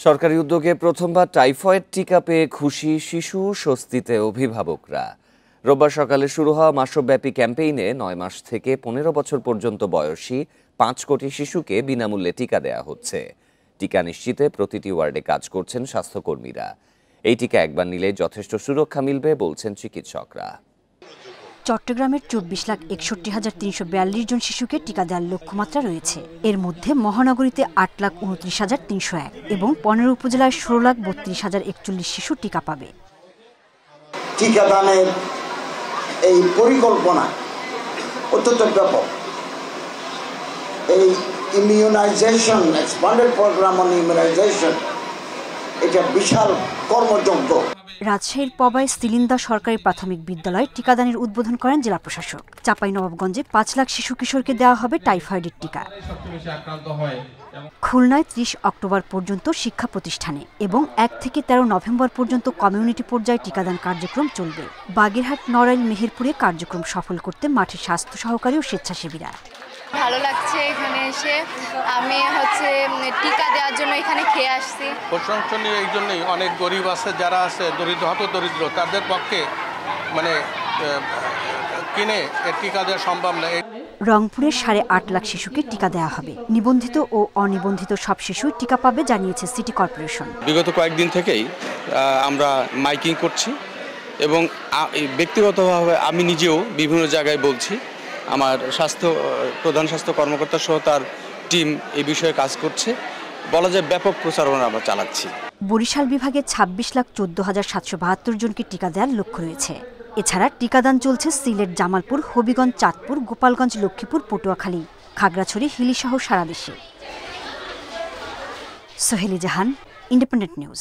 সরকারি উদ্যোগে প্রথমবার টাইফয়েড টিকা পেয়ে খুশি শিশু, স্বস্তিতে অভিভাবকরা। রোববার সকালে শুরু হওয়া মাসব্যাপী ক্যাম্পেইনে ৯ মাস থেকে ১৫ বছর পর্যন্ত বয়সী ৫ কোটি শিশুকে বিনামূল্যে টিকা দেয়া হচ্ছে। টিকা নিশ্চিতে প্রতিটি ওয়ার্ডে কাজ করছেন স্বাস্থ্যকর্মীরা। এই টিকা একবার নিলে যথেষ্ট সুরক্ষা মিলবে বলছেন চিকিৎসকরা। চট্টগ্রামের ২৪,৬১,৩৪২ জন শিশুকে টিকা দেওয়ার লক্ষ্যমাত্রা রয়েছে। এর মধ্যে মহানগরীতে ৮,২৯,৩০১ এবং ১৫ উপজেলায় ১৬,৩২,০৪১ শিশু টিকা পাবে। টিকাদানের এই পরিকল্পনা অত্যন্ত ব্যাপক। এই immunisation, expanded programme on immunisation, এটা বিশাল কর্মযজ্ঞ। রাজশাহীর পবায় সিলিন্দা সরকারি প্রাথমিক বিদ্যালয়ে টিকাদানের উদ্বোধন করেন জেলা প্রশাসক। চাঁপাইনবাবগঞ্জে ৫ লাখ শিশু কিশোরকে দেওয়া হবে টাইফয়েডের টিকা। খুলনায় ৩০ অক্টোবর পর্যন্ত শিক্ষা প্রতিষ্ঠানে এবং ১ থেকে ১৩ নভেম্বর পর্যন্ত কমিউনিটি পর্যায়ে টিকাদান কার্যক্রম চলবে। বাগেরহাট, নড়াইল, মেহেরপুরে কার্যক্রম সফল করতে মাঠে স্বাস্থ্য সহকারী ও স্বেচ্ছাসেবীরা। ভালো লাগছে এখানে এসে। আমি টিকা দেওয়ার জন্য এখানে খেয়ে আসছি। প্রশংসনীয় এই জন্যই, অনেক গরিব আছে, যারা আছে দরিদ্র তাদের পক্ষে কিনে টিকা দেওয়া সম্ভব না। রংপুরের ৮.৫ লাখ শিশুকে টিকা দেওয়া হবে। নিবন্ধিত ও অনিবন্ধিত সব শিশুই টিকা পাবে জানিয়েছে সিটি কর্পোরেশন। বিগত কয়েকদিন থেকেই আমরা মাইকিং করছি এবং ব্যক্তিগতভাবে আমি নিজেও বিভিন্ন জায়গায় বলছি। আমার প্রধান স্বাস্থ্য কর্মকর্তা সহ তার টিম এই বিষয়ে কাজ করছে। বলা যায় ব্যাপক প্রচারণা আমরা চালাচ্ছি। বরিশাল বিভাগে ২৬,১৪,৭৭২ জনকে টিকা দেওয়ার লক্ষ্য রয়েছে। এছাড়া টিকাদান চলছে সিলেট, জামালপুর, হবিগঞ্জ, চাঁদপুর, গোপালগঞ্জ, লক্ষ্মীপুর, পটুয়াখালী, খাগড়াছড়ি, হিলিসহ সারা দেশে। সোহেলি জাহান, ইন্ডিপেন্ডেন্ট নিউজ।